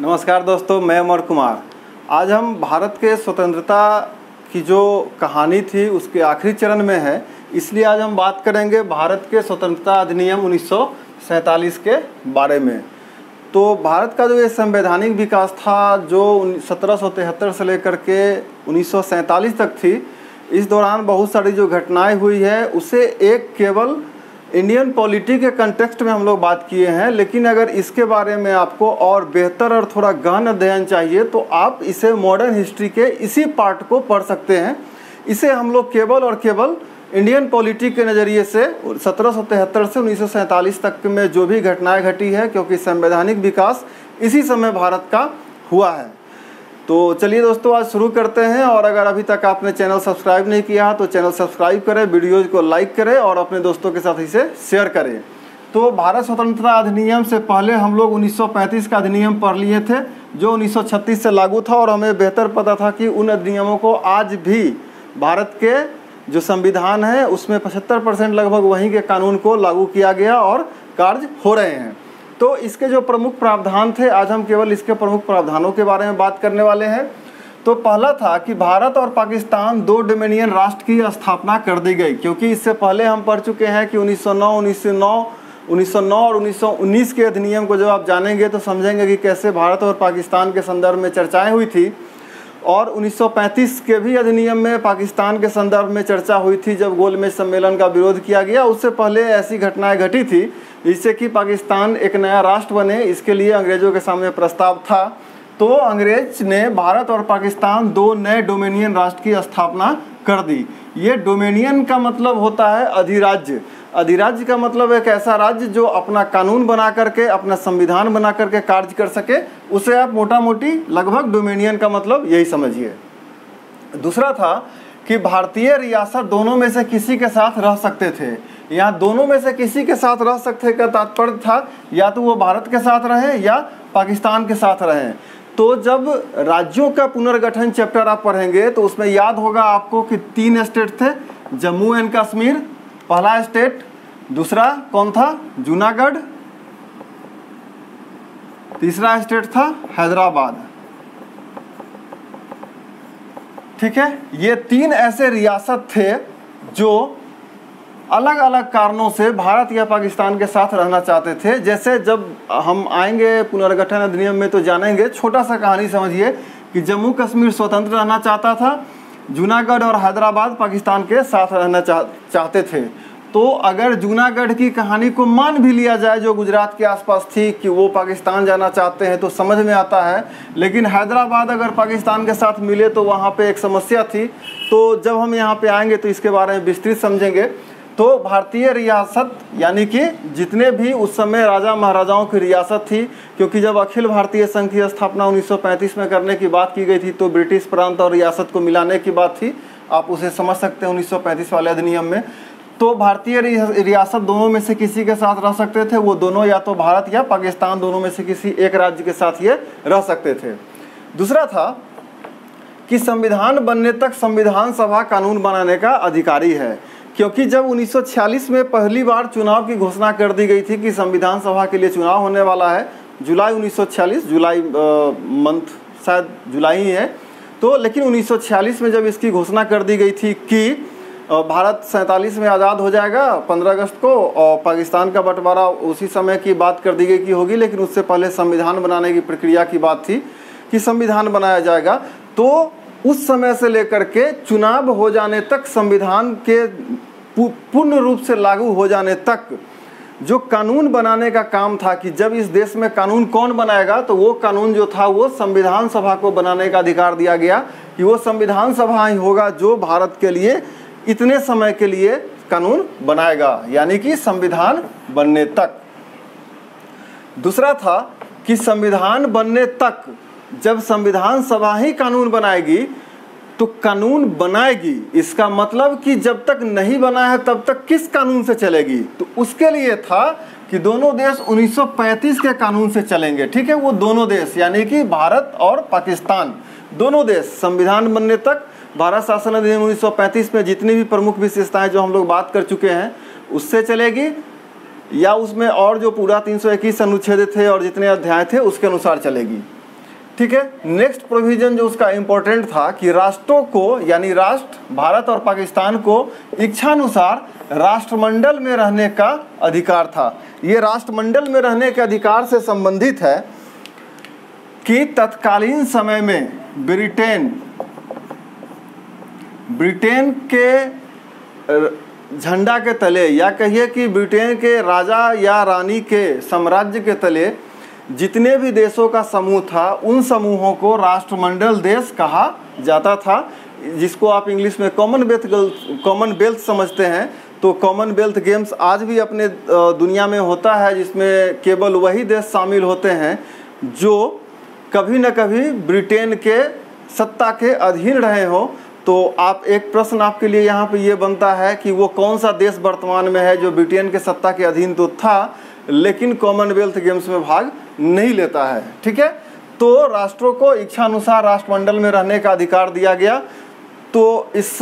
नमस्कार दोस्तों, मैं अमर कुमार। आज हम भारत के स्वतंत्रता की जो कहानी थी उसके आखिरी चरण में है, इसलिए आज हम बात करेंगे भारत के स्वतंत्रता अधिनियम 1947 के बारे में। तो भारत का जो ये संवैधानिक विकास था जो 1773 से लेकर के 1947 तक थी, इस दौरान बहुत सारी जो घटनाएं हुई है उसे एक केवल इंडियन पॉलिटी के कंटेक्स्ट में हम लोग बात किए हैं। लेकिन अगर इसके बारे में आपको और बेहतर और थोड़ा गहन अध्ययन चाहिए तो आप इसे मॉडर्न हिस्ट्री के इसी पार्ट को पढ़ सकते हैं। इसे हम लोग केवल और केवल इंडियन पॉलिटी के नज़रिए से 1773 से 1947 तक में जो भी घटनाएं घटी है, क्योंकि संवैधानिक विकास इसी समय भारत का हुआ है। तो चलिए दोस्तों, आज शुरू करते हैं। और अगर अभी तक आपने चैनल सब्सक्राइब नहीं किया तो चैनल सब्सक्राइब करें, वीडियोज़ को लाइक करें और अपने दोस्तों के साथ इसे शेयर करें। तो भारत स्वतंत्रता अधिनियम से पहले हम लोग 1935 का अधिनियम पढ़ लिए थे जो 1936 से लागू था, और हमें बेहतर पता था कि उन अधिनियमों को आज भी भारत के जो संविधान है उसमें 75% लगभग वहीं के कानून को लागू किया गया और कार्य हो रहे हैं। तो इसके जो प्रमुख प्रावधान थे, आज हम केवल इसके प्रमुख प्रावधानों के बारे में बात करने वाले हैं। तो पहला था कि भारत और पाकिस्तान दो डोमिनियन राष्ट्र की स्थापना कर दी गई, क्योंकि इससे पहले हम पढ़ चुके हैं कि 1909 और 1919 के अधिनियम को जब आप जानेंगे तो समझेंगे कि कैसे भारत और पाकिस्तान के संदर्भ में चर्चाएं हुई थी। और 1935 के भी अधिनियम में पाकिस्तान के संदर्भ में चर्चा हुई थी जब गोलमेज सम्मेलन का विरोध किया गया। उससे पहले ऐसी घटनाएं घटी थी जिससे कि पाकिस्तान एक नया राष्ट्र बने, इसके लिए अंग्रेज़ों के सामने प्रस्ताव था। तो अंग्रेज ने भारत और पाकिस्तान दो नए डोमिनियन राष्ट्र की स्थापना कर दी। ये डोमिनियन का मतलब होता है अधिराज्य। अधिराज्य का मतलब एक ऐसा राज्य जो अपना कानून बना करके, अपना संविधान बना करके कार्य कर सके, उसे आप मोटा मोटी लगभग डोमिनियन का मतलब यही समझिए। दूसरा था कि भारतीय रियासत दोनों में से किसी के साथ रह सकते थे। यहाँ दोनों में से किसी के साथ रह सकते का तात्पर्य था या तो वो भारत के साथ रहें या पाकिस्तान के साथ रहें। तो जब राज्यों का पुनर्गठन चैप्टर आप पढ़ेंगे तो उसमें याद होगा आपको कि 3 स्टेट थे, जम्मू एंड कश्मीर पहला स्टेट, दूसरा कौन था, जूनागढ़, तीसरा स्टेट था हैदराबाद। ठीक है, ये 3 ऐसे रियासत थे जो अलग अलग कारणों से भारत या पाकिस्तान के साथ रहना चाहते थे। जैसे जब हम आएंगे पुनर्गठन अधिनियम में तो जानेंगे, छोटा सा कहानी समझिए कि जम्मू कश्मीर स्वतंत्र रहना चाहता था, जूनागढ़ और हैदराबाद पाकिस्तान के साथ रहना चाहते थे। तो अगर जूनागढ़ की कहानी को मान भी लिया जाए जो गुजरात के आसपास थी कि वो पाकिस्तान जाना चाहते हैं तो समझ में आता है, लेकिन हैदराबाद अगर पाकिस्तान के साथ मिले तो वहाँ पे एक समस्या थी। तो जब हम यहाँ पे आएंगे तो इसके बारे में विस्तृत समझेंगे। तो भारतीय रियासत यानी कि जितने भी उस समय राजा महाराजाओं की रियासत थी, क्योंकि जब अखिल भारतीय संघ की स्थापना 1935 में करने की बात की गई थी तो ब्रिटिश प्रांत और रियासत को मिलाने की बात थी, आप उसे समझ सकते हैं 1935 वाले अधिनियम में। तो भारतीय रियासत दोनों में से किसी के साथ रह सकते थे, वो दोनों या तो भारत या पाकिस्तान दोनों में से किसी एक राज्य के साथ ये रह सकते थे। दूसरा था कि संविधान बनने तक संविधान सभा कानून बनाने का अधिकारी है, क्योंकि जब 1946 में पहली बार चुनाव की घोषणा कर दी गई थी कि संविधान सभा के लिए चुनाव होने वाला है, जुलाई 1946, जुलाई मंथ शायद जुलाई ही है। तो लेकिन 1946 में जब इसकी घोषणा कर दी गई थी कि भारत 47 में आज़ाद हो जाएगा 15 अगस्त को, और पाकिस्तान का बंटवारा उसी समय की बात कर दी गई कि होगी, लेकिन उससे पहले संविधान बनाने की प्रक्रिया की बात थी कि संविधान बनाया जाएगा। तो उस समय से लेकर के चुनाव हो जाने तक, संविधान के पूर्ण रूप से लागू हो जाने तक जो कानून बनाने का काम था कि जब इस देश में कानून कौन बनाएगा, तो वो कानून जो था वो संविधान सभा को बनाने का अधिकार दिया गया कि वो संविधान सभा ही होगा जो भारत के लिए इतने समय के लिए कानून बनाएगा, यानी कि संविधान बनने तक। दूसरा था कि संविधान बनने तक जब संविधान सभा ही कानून बनाएगी तो कानून बनाएगी, इसका मतलब कि जब तक नहीं बना है तब तक किस कानून से चलेगी। तो उसके लिए था कि दोनों देश 1935 के कानून से चलेंगे। ठीक है, वो दोनों देश यानी कि भारत और पाकिस्तान दोनों देश संविधान बनने तक भारत शासन अधिनियम 1935 में जितनी भी प्रमुख विशेषताएं जो हम लोग बात कर चुके हैं उससे चलेगी, या उसमें और जो पूरा 321 अनुच्छेद थे और जितने अध्याय थे उसके अनुसार चलेगी। ठीक है। नेक्स्ट प्रोविजन जो उसका इम्पोर्टेंट था कि राष्ट्रों को, यानी राष्ट्र भारत और पाकिस्तान को इच्छानुसार राष्ट्रमंडल में रहने का अधिकार था। ये राष्ट्रमंडल में रहने के अधिकार से संबंधित है कि तत्कालीन समय में ब्रिटेन के झंडा के तले, या कहिए कि ब्रिटेन के राजा या रानी के साम्राज्य के तले जितने भी देशों का समूह था, उन समूहों को राष्ट्रमंडल देश कहा जाता था, जिसको आप इंग्लिश में कॉमनवेल्थ समझते हैं। तो कॉमनवेल्थ गेम्स आज भी अपने दुनिया में होता है, जिसमें केवल वही देश शामिल होते हैं जो कभी न कभी ब्रिटेन के सत्ता के अधीन रहे हो। तो आप एक प्रश्न आपके लिए यहाँ पे ये बनता है कि वो कौन सा देश वर्तमान में है जो ब्रिटेन के सत्ता के अधीन तो था, लेकिन कॉमनवेल्थ गेम्स में भाग नहीं लेता है। ठीक है, तो राष्ट्रों को इच्छानुसार राष्ट्रमंडल में रहने का अधिकार दिया गया। तो इस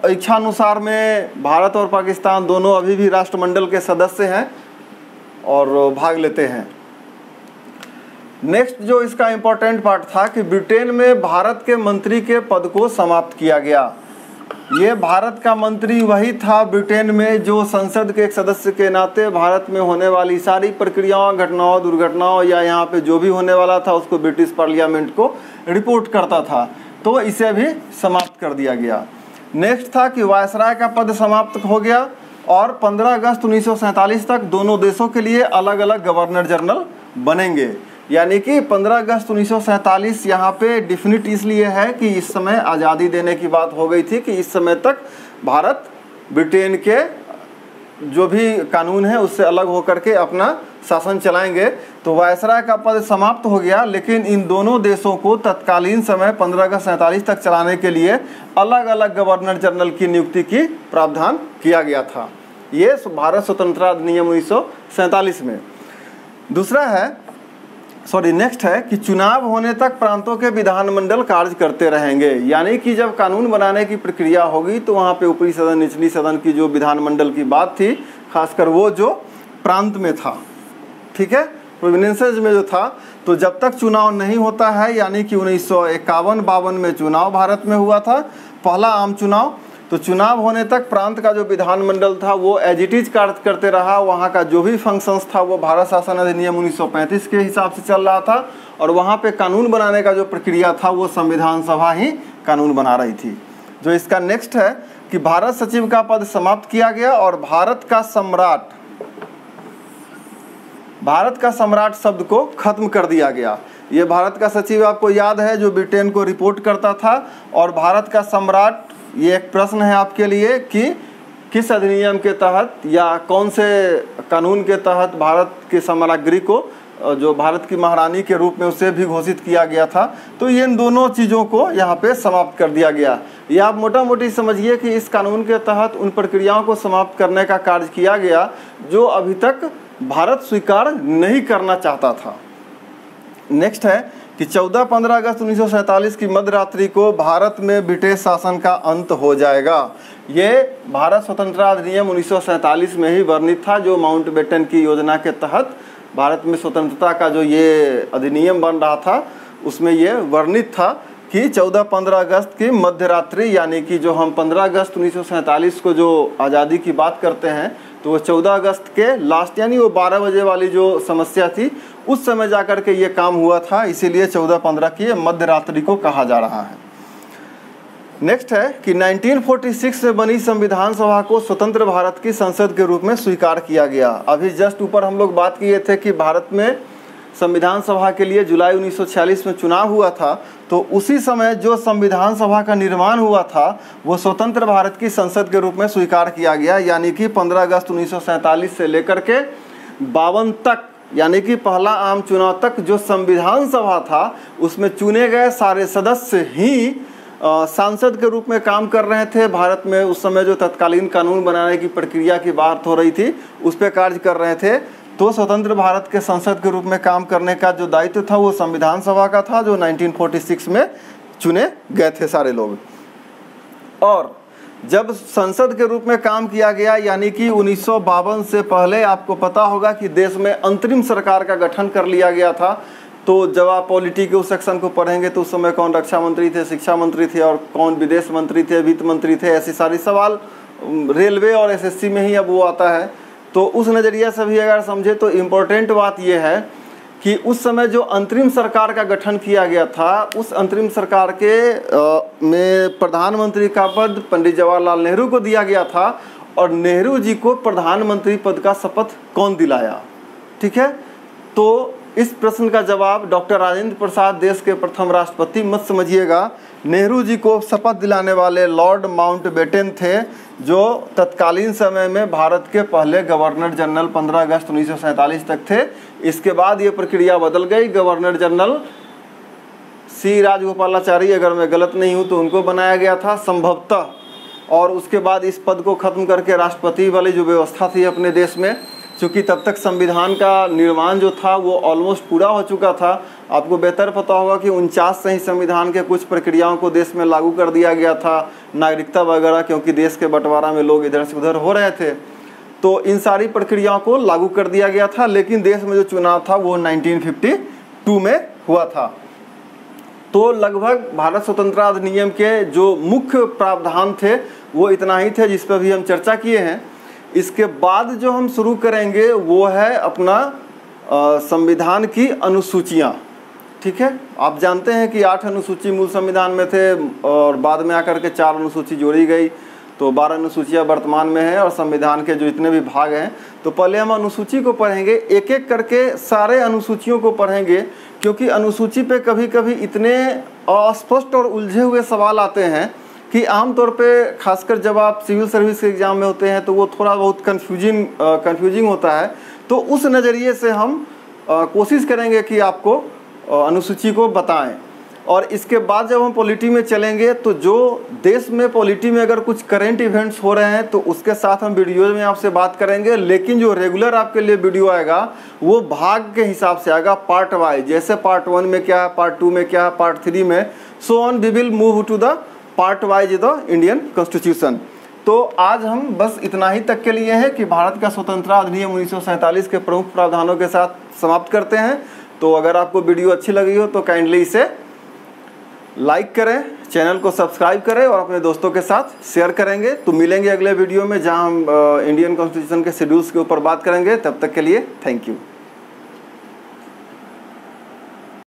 इच्छानुसार में भारत और पाकिस्तान दोनों अभी भी राष्ट्रमंडल के सदस्य हैं और भाग लेते हैं। नेक्स्ट जो इसका इम्पोर्टेंट पार्ट था कि ब्रिटेन में भारत के मंत्री के पद को समाप्त किया गया। ये भारत का मंत्री वही था ब्रिटेन में जो संसद के एक सदस्य के नाते भारत में होने वाली सारी प्रक्रियाओं, घटनाओं, दुर्घटनाओं या यहाँ पे जो भी होने वाला था उसको ब्रिटिश पार्लियामेंट को रिपोर्ट करता था। तो इसे भी समाप्त कर दिया गया। नेक्स्ट था कि वायसराय का पद समाप्त हो गया और 15 अगस्त 1947 तक दोनों देशों के लिए अलग अलग गवर्नर जनरल बनेंगे। यानी कि 15 अगस्त 1947 यहाँ पे डिफिनिट इसलिए है कि इस समय आज़ादी देने की बात हो गई थी कि इस समय तक भारत ब्रिटेन के जो भी कानून है उससे अलग होकर के अपना शासन चलाएंगे। तो वायसराय का पद समाप्त हो गया, लेकिन इन दोनों देशों को तत्कालीन समय 15 अगस्त 1947 तक चलाने के लिए अलग अलग गवर्नर जनरल की नियुक्ति की प्रावधान किया गया था। ये भारत स्वतंत्रता अधिनियम 1947 में। दूसरा है नेक्स्ट है कि चुनाव होने तक प्रांतों के विधानमंडल कार्य करते रहेंगे। यानी कि जब कानून बनाने की प्रक्रिया होगी तो वहाँ पे ऊपरी सदन, निचली सदन की जो विधानमंडल की बात थी, खासकर वो जो प्रांत में था, ठीक है, प्रोविंसेस में जो था, तो जब तक चुनाव नहीं होता है, यानी कि 1951-52 में चुनाव भारत में हुआ था, पहला आम चुनाव। तो चुनाव होने तक प्रांत का जो विधानमंडल था वो एज इट इज कार्य करते रहा। वहाँ का जो भी फंक्शंस था वो भारत शासन अधिनियम 1935 के हिसाब से चल रहा था और वहाँ पे कानून बनाने का जो प्रक्रिया था वो संविधान सभा ही कानून बना रही थी। जो इसका नेक्स्ट है कि भारत सचिव का पद समाप्त किया गया और भारत का सम्राट शब्द को खत्म कर दिया गया। ये भारत का सचिव आपको याद है जो ब्रिटेन को रिपोर्ट करता था, और भारत का सम्राट, ये एक प्रश्न है आपके लिए कि किस अधिनियम के तहत या कौन से कानून के तहत भारत के साम्राज्ञी को, जो भारत की महारानी के रूप में उसे भी घोषित किया गया था। तो ये इन दोनों चीज़ों को यहाँ पे समाप्त कर दिया गया। ये आप मोटा मोटी समझिए कि इस कानून के तहत उन प्रक्रियाओं को समाप्त करने का कार्य किया गया जो अभी तक भारत स्वीकार नहीं करना चाहता था। नेक्स्ट है कि 14-15 अगस्त 1947 की मध्यरात्रि को भारत में ब्रिटिश शासन का अंत हो जाएगा। ये भारत स्वतंत्रता अधिनियम 1947 में ही वर्णित था, जो माउंटबेटन की योजना के तहत भारत में स्वतंत्रता का जो ये अधिनियम बन रहा था उसमें ये वर्णित था कि 14-15 अगस्त की मध्यरात्रि, यानी कि जो हम 15 अगस्त 1947 को जो आज़ादी की बात करते हैं तो वो 14 अगस्त के लास्ट, यानी वो 12 बजे वाली जो समस्या थी उस समय जाकर के ये काम हुआ था, इसीलिए 14-15 की मध्यरात्रि को कहा जा रहा है। नेक्स्ट है कि 1946 में बनी संविधान सभा को स्वतंत्र भारत की संसद के रूप में स्वीकार किया गया। अभी जस्ट ऊपर हम लोग बात किए थे कि भारत में संविधान सभा के लिए जुलाई 1946 में चुनाव हुआ था, तो उसी समय जो संविधान सभा का निर्माण हुआ था वो स्वतंत्र भारत की संसद के रूप में स्वीकार किया गया। यानी कि 15 अगस्त 1947 से लेकर के 52 तक, यानी कि पहला आम चुनाव तक जो संविधान सभा था उसमें चुने गए सारे सदस्य ही सांसद के रूप में काम कर रहे थे। भारत में उस समय जो तत्कालीन कानून बनाने की प्रक्रिया की बात हो रही थी उस पर कार्य कर रहे थे। तो स्वतंत्र भारत के संसद के रूप में काम करने का जो दायित्व था वो संविधान सभा का था, जो 1946 में चुने गए थे सारे लोग। और जब संसद के रूप में काम किया गया, यानी कि 1952 से पहले आपको पता होगा कि देश में अंतरिम सरकार का गठन कर लिया गया था। तो जब आप पॉलिटी के उस सेक्शन को पढ़ेंगे तो उस समय कौन रक्षा मंत्री थे, शिक्षा मंत्री थे और कौन विदेश मंत्री थे, वित्त मंत्री थे, ऐसे सारे सवाल रेलवे और एसएससी में ही अब वो आता है। तो उस नज़रिया से भी अगर समझे तो इम्पोर्टेंट बात ये है कि उस समय जो अंतरिम सरकार का गठन किया गया था, उस अंतरिम सरकार के में प्रधानमंत्री का पद पंडित जवाहरलाल नेहरू को दिया गया था और नेहरू जी को प्रधानमंत्री पद का शपथ कौन दिलाया। ठीक है, तो इस प्रश्न का जवाब डॉक्टर राजेंद्र प्रसाद देश के प्रथम राष्ट्रपति मत समझिएगा। नेहरू जी को शपथ दिलाने वाले लॉर्ड माउंटबेटन थे, जो तत्कालीन समय में भारत के पहले गवर्नर जनरल 15 अगस्त 1947 तक थे। इसके बाद ये प्रक्रिया बदल गई, गवर्नर जनरल सी राजगोपालाचारी, अगर मैं गलत नहीं हूँ तो उनको बनाया गया था संभवतः, और उसके बाद इस पद को ख़त्म करके राष्ट्रपति वाली जो व्यवस्था थी अपने देश में, क्योंकि तब तक संविधान का निर्माण जो था वो ऑलमोस्ट पूरा हो चुका था। आपको बेहतर पता होगा कि 49 से ही संविधान के कुछ प्रक्रियाओं को देश में लागू कर दिया गया था, नागरिकता वगैरह, क्योंकि देश के बंटवारा में लोग इधर से उधर हो रहे थे। तो इन सारी प्रक्रियाओं को लागू कर दिया गया था, लेकिन देश में जो चुनाव था वो 1952 में हुआ था। तो लगभग भारत स्वतंत्रता अधिनियम के जो मुख्य प्रावधान थे वो इतना ही थे, जिस पर भी हम चर्चा किए हैं। इसके बाद जो हम शुरू करेंगे वो है अपना संविधान की अनुसूचियाँ। ठीक है, आप जानते हैं कि 8 अनुसूची मूल संविधान में थे और बाद में आकर के 4 अनुसूची जोड़ी गई, तो 12 अनुसूचियाँ वर्तमान में हैं और संविधान के जो इतने भी भाग हैं। तो पहले हम अनुसूची को पढ़ेंगे, एक एक करके सारे अनुसूचियों को पढ़ेंगे, क्योंकि अनुसूची पे कभी कभी इतने अस्पष्ट और उलझे हुए सवाल आते हैं कि आमतौर पे खासकर जब आप सिविल सर्विस के एग्ज़ाम में होते हैं तो वो थोड़ा बहुत कन्फ्यूजिंग होता है। तो उस नज़रिए से हम कोशिश करेंगे कि आपको अनुसूची को बताएं। और इसके बाद जब हम पॉलिटी में चलेंगे तो जो देश में पॉलिटी में अगर कुछ करेंट इवेंट्स हो रहे हैं तो उसके साथ हम वीडियो में आपसे बात करेंगे, लेकिन जो रेगुलर आपके लिए वीडियो आएगा वो भाग के हिसाब से आएगा, पार्ट वाइज। जैसे पार्ट 1 में क्या है, पार्ट 2 में क्या है, पार्ट 3 में, so on we will move to the part wise the Indian constitution. तो आज हम बस इतना ही तक के लिए है कि भारत का स्वतंत्रता अधिनियम 1947 के प्रमुख प्रावधानों के साथ समाप्त करते हैं। तो अगर आपको वीडियो अच्छी लगी हो तो काइंडली इसे लाइक करें, चैनल को सब्सक्राइब करें और अपने दोस्तों के साथ शेयर करेंगे। तो मिलेंगे अगले वीडियो में जहां हम इंडियन कॉन्स्टिट्यूशन के शेड्यूल्स के ऊपर बात करेंगे। तब तक के लिए थैंक यू।